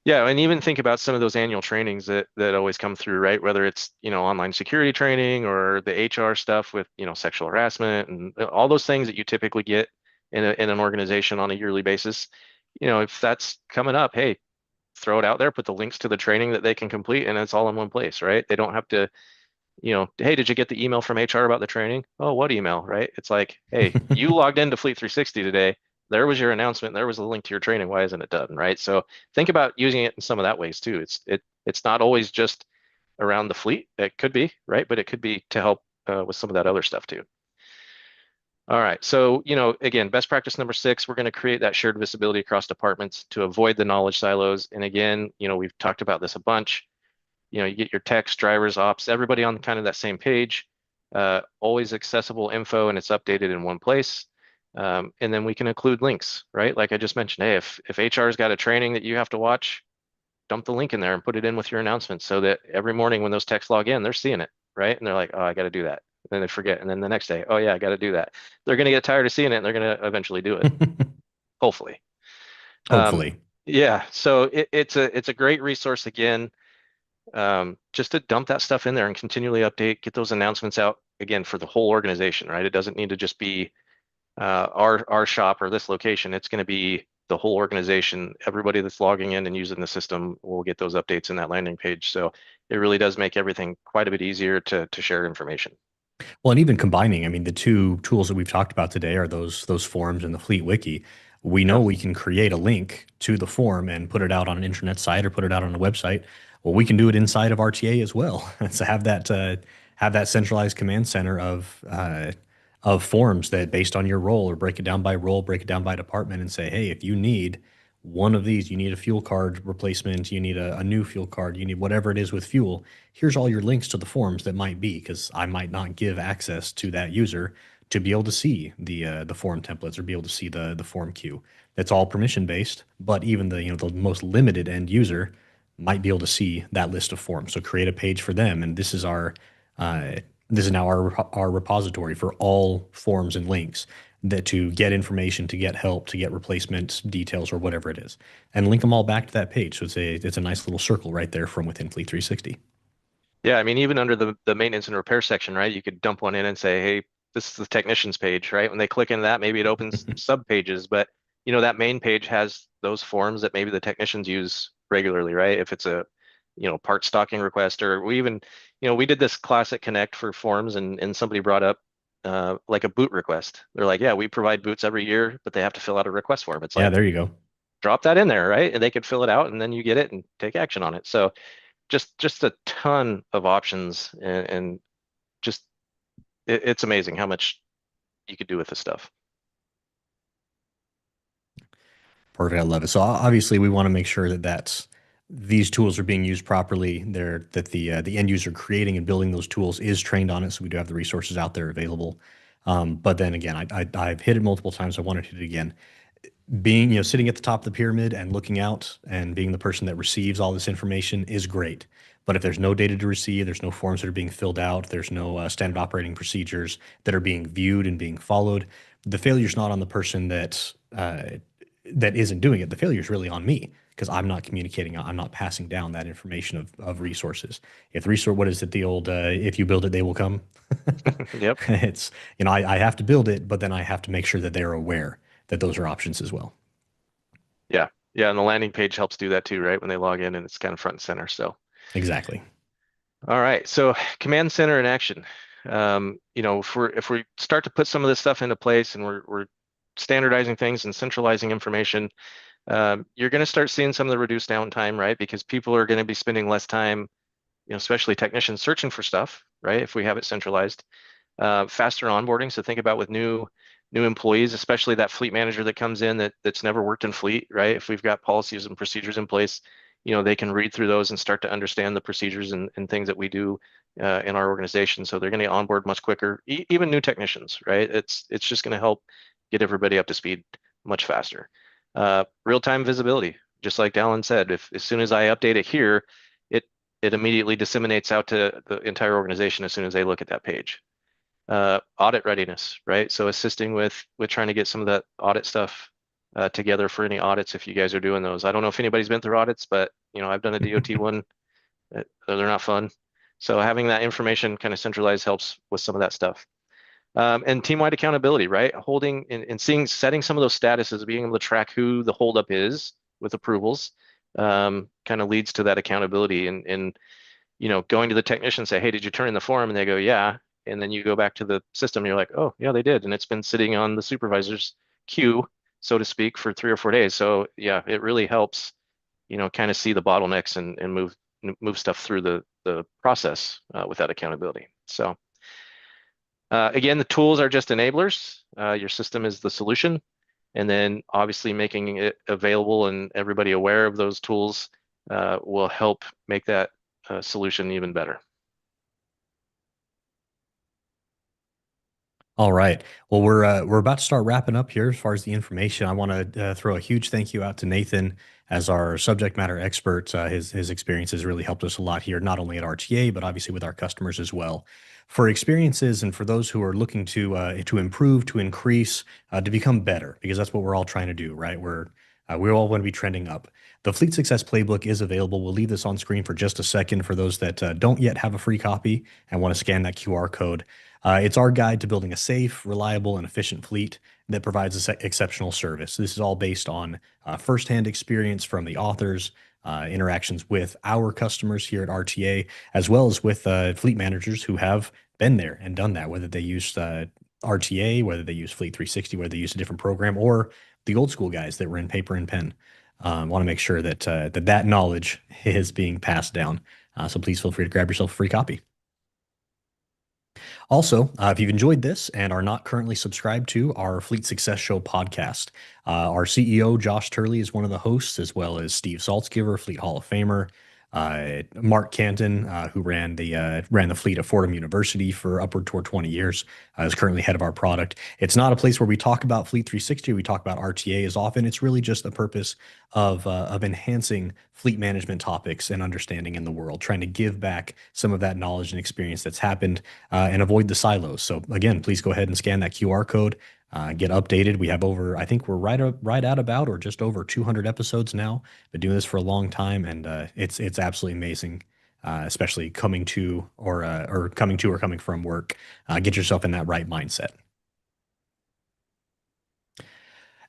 Yeah, and even think about some of those annual trainings that always come through, right? Whether it's, online security training or the HR stuff with, sexual harassment and all those things that you typically get in an organization on a yearly basis. If that's coming up, hey, throw it out there, put the links to the training that they can complete, and it's all in one place, right? They don't have to, hey, did you get the email from HR about the training? Oh, what email, right? It's like, hey, you logged into Fleet 360 today. There was your announcement. There was a link to your training. Why isn't it done, right? So think about using it in some of that ways too. It's not always just around the fleet. It could be, right? But it could be to help with some of that other stuff too. All right. So, again, best practice number 6, we're going to create that shared visibility across departments to avoid the knowledge silos. And again, we've talked about this a bunch. You get your techs, drivers, ops, everybody on kind of that same page, always accessible info, and it's updated in one place. And then we can include links, right? Like I just mentioned, hey, if HR's got a training that you have to watch, dump the link in there and put it in with your announcements so that every morning when those techs log in, they're seeing it, right? And they're like, oh, I got to do that. And then they forget. And then the next day, oh yeah, I got to do that. They're going to get tired of seeing it and they're going to eventually do it, hopefully. Um, Hopefully. yeah, so it's a great resource again, just to dump that stuff in there and continually update, get those announcements out again for the whole organization, right? It doesn't need to just be our shop or this location. It's going to be the whole organization. Everybody that's logging in and using the system will get those updates in that landing page. So it really does make everything quite a bit easier to share information. Well, and even combining, I mean, the two tools that we've talked about today are those forms and the Fleet Wiki. We know Yep. we can create a link to the form and put it out on an internet site or put it out on a website. Well, we can do it inside of RTA as well. So have that centralized command center of forms that based on your role or break it down by role, break it down by department, and say, hey, if you need one of these, you need a fuel card replacement, you need a new fuel card, you need whatever it is with fuel. Here's all your links to the forms that might be, because I might not give access to that user to be able to see the form templates or be able to see the form queue. That's all permission based, but even the most limited end user might be able to see that list of forms. So create a page for them, and uh, this is now our repository for all forms and links that to get information, to get help, to get replacement details or whatever it is, and link them all back to that page. So it's a nice little circle right there from within Fleet 360. Yeah, I mean, even under the maintenance and repair section, right? You could dump one in and say, hey, this is the technicians page, right? When they click into that, maybe it opens sub pages, but that main page has those forms that maybe the technicians use regularly, right? If it's a, part stocking request, or we even, we did this classic connect for forms, and somebody brought up like a boot request. They're like, yeah, we provide boots every year, but they have to fill out a request form. It's Yeah, like, there you go. drop that in there, right? And they could fill it out, and then you get it and take action on it. So just a ton of options, and just it's amazing how much you could do with this stuff. Perfect. I love it. So obviously, we want to make sure that these tools are being used properly. That the end user creating and building those tools is trained on it. So we do have the resources out there available. But then again, I've hit it multiple times. I want to hit it again. Being sitting at the top of the pyramid and looking out and being the person that receives all this information is great. But if there's no data to receive, there's no forms that are being filled out, there's no standard operating procedures that are being viewed and being followed, the failure's not on the person that isn't doing it. The failure is really on me because I'm not communicating. I'm not passing down that information of resources. If the resource, what is it? The old, if you build it, they will come. Yep. It's, I have to build it, but then I have to make sure that they're aware that those are options as well. Yeah. Yeah. And the landing page helps do that too, right? When they log in and it's kind of front and center. So, Exactly. all right. So command center in action. If we start to put some of this stuff into place and we're standardizing things and centralizing information, you're going to start seeing some of the reduced downtime, right? Because people are going to be spending less time, especially technicians searching for stuff, right? If we have it centralized, faster onboarding. So think about with new employees, especially that fleet manager that comes in that's never worked in fleet, right? If we've got policies and procedures in place, they can read through those and start to understand the procedures and things that we do in our organization. So they're going to onboard much quicker. Even new technicians, right? It's just going to help get everybody up to speed much faster. Real-time visibility, just like Dallin said, if as soon as I update it here, it immediately disseminates out to the entire organization as soon as they look at that page. Audit readiness, right? So assisting with trying to get some of that audit stuff together for any audits if you guys are doing those. I don't know if anybody's been through audits, but I've done a DOT one. They're not fun. So having that information kind of centralized helps with some of that stuff. And team-wide accountability, right? Holding and setting some of those statuses, being able to track who the holdup is with approvals, kind of leads to that accountability and going to the technician and say, hey, did you turn in the form? And they go, yeah. And then you go back to the system, and you're like, oh, yeah, they did. And it's been sitting on the supervisor's queue, so to speak, for 3 or 4 days. So yeah, it really helps, kind of see the bottlenecks and move stuff through the process with that accountability. So again, the tools are just enablers. Your system is the solution. And then obviously making it available and everybody aware of those tools will help make that solution even better. All right. Well, we're about to start wrapping up here as far as the information. I want to throw a huge thank you out to Nathan as our subject matter expert. His experience has really helped us a lot here, not only at RTA but obviously with our customers as well. For experiences and for those who are looking to improve, to increase, to become better, because that's what we're all trying to do, right? We all want to be trending up. The Fleet Success Playbook is available. We'll leave this on screen for just a second for those that don't yet have a free copy and want to scan that QR code. It's our guide to building a safe, reliable, and efficient fleet that provides exceptional service. This is all based on firsthand experience from the authors, interactions with our customers here at RTA, as well as with fleet managers who have been there and done that, whether they use RTA, whether they use Fleet 360, whether they use a different program, or the old school guys that were in paper and pen. Want to make sure that that knowledge is being passed down. So please feel free to grab yourself a free copy. Also, if you've enjoyed this and are not currently subscribed to our Fleet Success Show podcast, our CEO, Josh Turley, is one of the hosts, as well as Steve Saltzgiver, Fleet Hall of Famer, Mark Canton, who ran the fleet at Fordham University for upward toward 20 years, is currently head of our product. It's not a place where we talk about Fleet 360, we talk about RTA as often. It's really just the purpose of enhancing fleet management topics and understanding in the world, trying to give back some of that knowledge and experience that's happened and avoid the silos. So again, please go ahead and scan that QR code. Get updated. We have over, I think we're right at about or just over 200 episodes now. Been doing this for a long time, and it's absolutely amazing. Especially coming to or coming from work. Get yourself in that right mindset.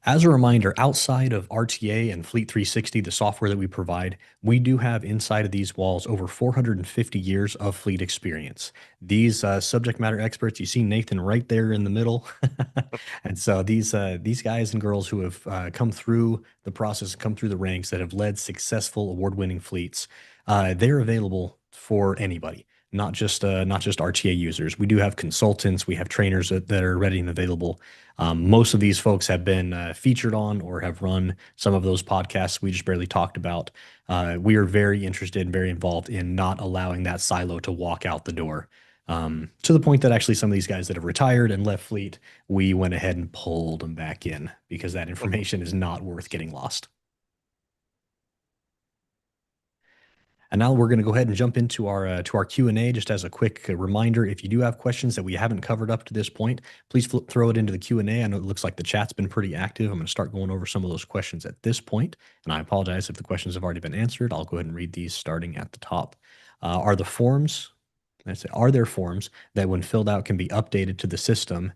As a reminder, outside of RTA and Fleet 360, the software that we provide, we do have inside of these walls over 450 years of fleet experience. These subject matter experts, you see Nathan right there in the middle. And so these guys and girls who have come through the process, come through the ranks, that have led successful award-winning fleets, they're available for anybody, not just RTA users. We do have consultants, we have trainers that are ready and available. Most of these folks have been featured on or have run some of those podcasts we just barely talked about. We are very interested and very involved in not allowing that silo to walk out the door. To the point that actually some of these guys that have retired and left fleet, we went ahead and pulled them back in because that information is not worth getting lost. And now we're going to go ahead and jump into our to our Q&A. Just as a quick reminder, if you do have questions that we haven't covered up to this point, please throw it into the Q&A. I know it looks like the chat's been pretty active. I'm going to start going over some of those questions at this point, and I apologize if the questions have already been answered. I'll go ahead and read these starting at the top. Are the forms, are there forms that when filled out can be updated to the system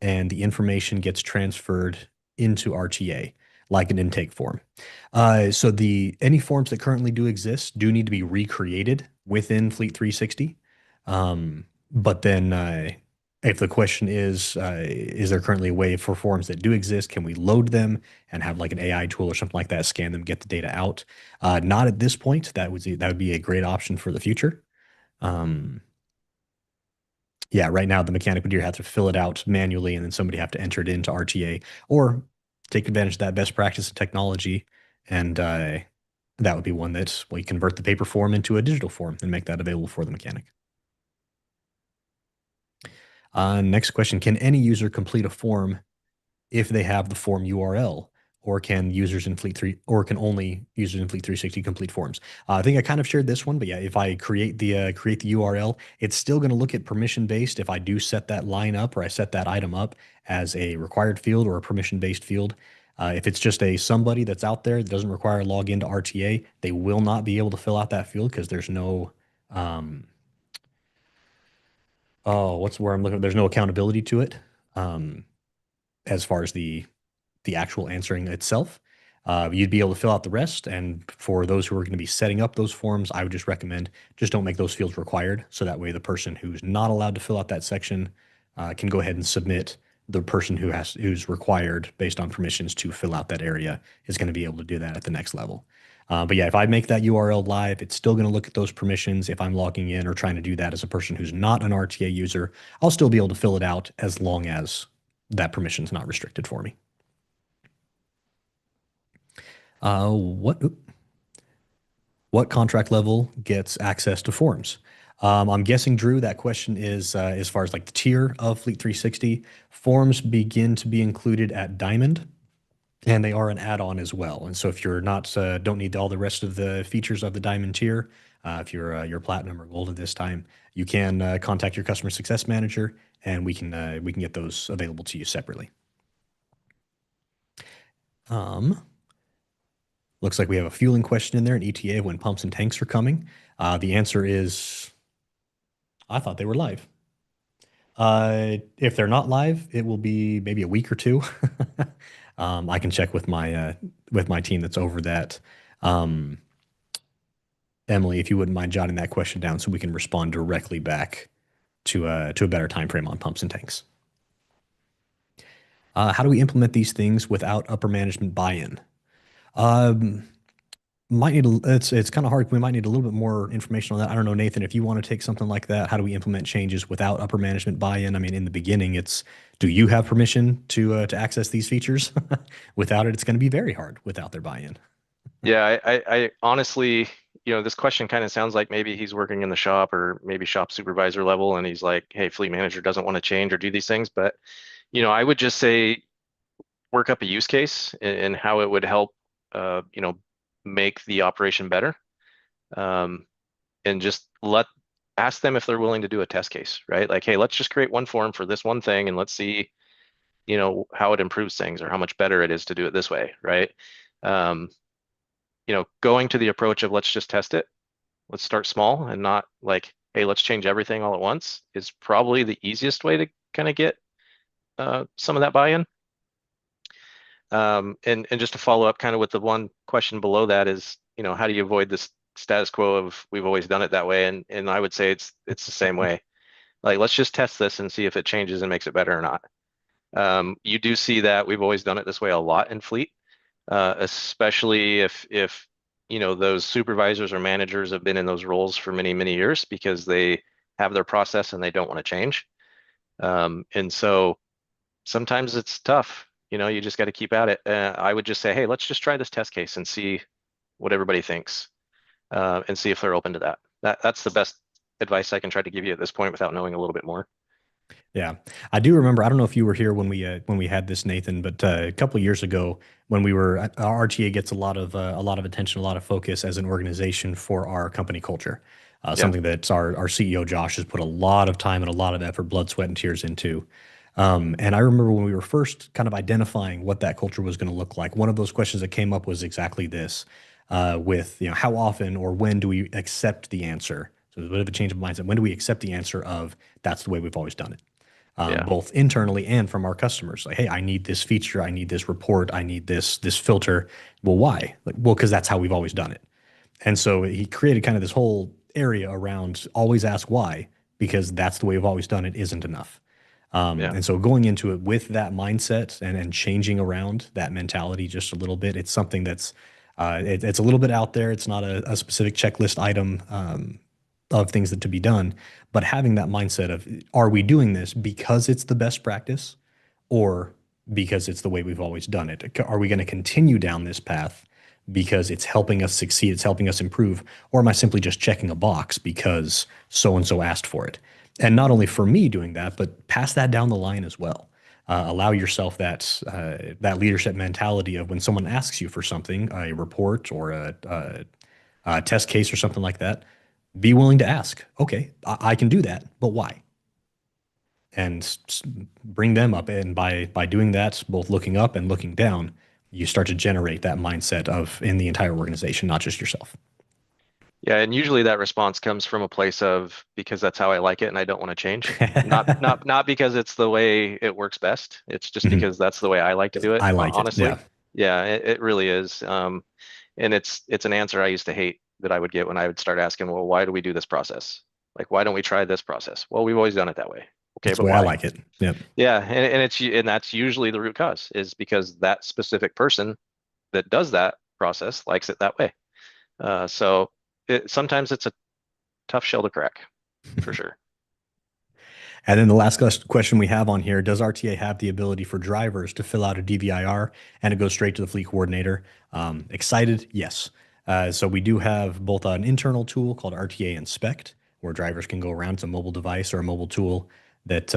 and the information gets transferred into RTA, like an intake form? So any forms that currently do exist do need to be recreated within Fleet 360. But then if the question is there currently a way for forms that do exist? Can we load them and have like an AI tool or something like that, scan them, get the data out? Not at this point. That would be a great option for the future. Yeah, right now the mechanic would either have to fill it out manually and then somebody have to enter it into RTA, or take advantage of that best practice of technology, and that would be one that we convert the paper form into a digital form and make that available for the mechanic. Next question: can any user complete a form if they have the form URL, or can only users in Fleet 360 complete forms? I think I kind of shared this one, but yeah, if I create the URL, it's still going to look at permission based if I do set that line up or I set that item up as a required field or a permission based field. If it's just somebody that's out there that doesn't require a login to RTA, they will not be able to fill out that field because there's no what's where I'm looking. There's no accountability to it as far as the actual answering itself. You'd be able to fill out the rest. And for those who are going to be setting up those forms, I would just recommend just don't make those fields required. So that way the person who's not allowed to fill out that section can go ahead and submit. The person who's required based on permissions to fill out that area is going to be able to do that at the next level. But yeah, if I make that URL live, it's still going to look at those permissions. If I'm logging in or trying to do that as a person who's not an RTA user, I'll still be able to fill it out as long as that permission is not restricted for me. What contract level gets access to forms? I'm guessing, Drew, that question is as far as like the tier of Fleet 360. Forms begin to be included at Diamond, and they are an add-on as well. And so if you're not don't need all the rest of the features of the Diamond tier, if you're Platinum or Gold at this time, you can contact your customer success manager, and we can get those available to you separately. Um, Looks like we have a fueling question in there, an ETA of when pumps and tanks are coming. The answer is, I thought they were live. If they're not live, it will be maybe a week or two. I can check with my team that's over that. Um, Emily, if you wouldn't mind jotting that question down so we can respond directly back to a better time frame on pumps and tanks. How do we implement these things without upper management buy-in? Um, might need it's kind of hard. We might need a little bit more information on that. I don't know, Nathan, if you want to take something like that, how do we implement changes without upper management buy-in? I mean, in the beginning, it's do you have permission to access these features? Without it, it's going to be very hard without their buy-in. Yeah, I honestly, this question kind of sounds like maybe he's working in the shop or maybe shop supervisor level, and he's like, hey, fleet manager doesn't want to change or do these things. But, I would just say work up a use case and how it would help, make the operation better. Um, and just ask them if they're willing to do a test case, right? Like, hey, let's just create one form for this one thing and let's see, how it improves things or how much better it is to do it this way, right? Um, going to the approach of let's just test it. Let's start small and not like, hey, let's change everything all at once is probably the easiest way to kind of get some of that buy-in. And just to follow up kind of with the one question below that is, how do you avoid this status quo of we've always done it that way? And I would say it's the same way. Like, let's just test this and see if it changes and makes it better or not. You do see that we've always done it this way a lot in fleet, especially if those supervisors or managers have been in those roles for many, many years because they have their process and they don't want to change. And so sometimes it's tough. You just got to keep at it. I would just say, hey, let's just try this test case and see what everybody thinks, and see if they're open to that. That's the best advice I can try to give you at this point without knowing a little bit more. Yeah, I do remember. I don't know if you were here when we had this, Nathan, but a couple of years ago when we were our RTA gets a lot of attention, a lot of focus as an organization for our company culture. Yeah. Something that our CEO Josh has put a lot of time and a lot of effort, blood, sweat, and tears into. And I remember when we were first kind of identifying what that culture was going to look like. One of those questions that came up was exactly this: with how often or when do we accept the answer? So there's a bit of a change of mindset. When do we accept the answer of that's the way we've always done it? Yeah. Both internally and from our customers. Like, hey, I need this feature, I need this report, I need this filter. Well, why? Like, well, because that's how we've always done it. And so he created kind of this whole area around always ask why, because that's the way we've always done it isn't enough. Yeah. And so going into it with that mindset and changing around that mentality just a little bit, it's something that's it's a little bit out there. It's not a specific checklist item of things that to be done, but having that mindset of are we doing this because it's the best practice or because it's the way we've always done it? Are we going to continue down this path because it's helping us succeed, it's helping us improve, or am I simply just checking a box because so and so asked for it? And not only for me doing that, but pass that down the line as well. Allow yourself that leadership mentality of when someone asks you for something, a report or a test case or something like that, be willing to ask. Okay, I can do that, but why? And bring them up. And by doing that, both looking up and looking down, you start to generate that mindset of in the entire organization, not just yourself. Yeah, and usually that response comes from a place of because that's how I like it and I don't want to change. Not because it's the way it works best. It's just Mhm. because that's the way I like to do it, I like it. honestly. Yeah. Yeah, it really is. And it's an answer I used to hate that I would get when I would start asking, well, why do we do this process? Like, why don't we try this process? Well, we've always done it that way. Okay, That's the but way I why? like it. Yep. Yeah, and that's usually the root cause is because that specific person that does that process likes it that way. So sometimes it's a tough shell to crack, for sure. And then the last question we have on here, does RTA have the ability for drivers to fill out a DVIR and it goes straight to the fleet coordinator? Excited? Yes. So we do have both an internal tool called RTA Inspect, where drivers can go around. It's a mobile device or a mobile tool that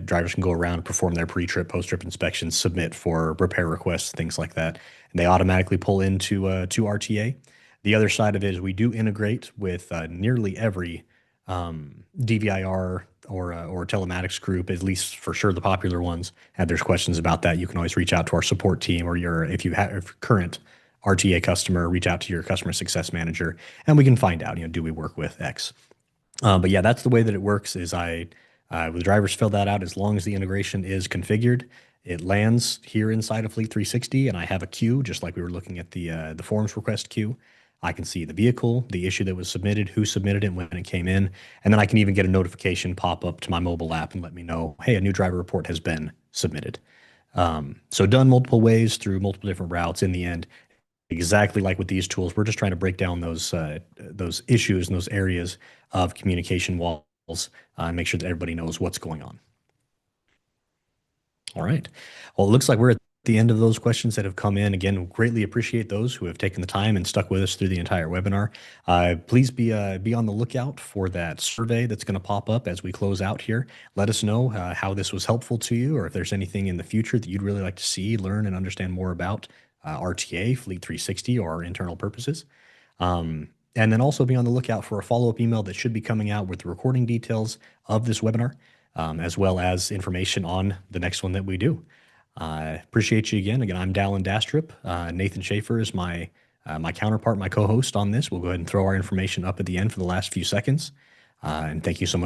drivers can go around and perform their pre-trip, post-trip inspections, submit for repair requests, things like that. And they automatically pull into to RTA. The other side of it is we do integrate with nearly every DVIR or telematics group, at least for sure the popular ones. And there's questions about that, you can always reach out to our support team, or if you have if current RTA customer, reach out to your customer success manager, and we can find out, do we work with X? But yeah, that's the way that it works. Is with drivers fill that out, as long as the integration is configured, it lands here inside of Fleet 360, and I have a queue, just like we were looking at the forms request queue. I can see the vehicle, the issue that was submitted, who submitted it, when it came in, and then I can even get a notification pop up to my mobile app and let me know, hey, a new driver report has been submitted. So done multiple ways through multiple different routes. In the end, exactly like with these tools, we're just trying to break down those issues and those areas of communication walls and make sure that everybody knows what's going on. All right. Well, it looks like we're at the end of those questions that have come in. Again, greatly appreciate those who have taken the time and stuck with us through the entire webinar. Please be on the lookout for that survey that's going to pop up as we close out here. Let us know how this was helpful to you, or if there's anything in the future that you'd really like to see, learn, and understand more about RTA, Fleet 360, or our internal purposes. And then also be on the lookout for a follow-up email that should be coming out with the recording details of this webinar, as well as information on the next one that we do. Appreciate you again. Again, I'm Dallin Dastrup. Nathan Schafer is my counterpart, my co-host on this. We'll go ahead and throw our information up at the end for the last few seconds. And thank you so much.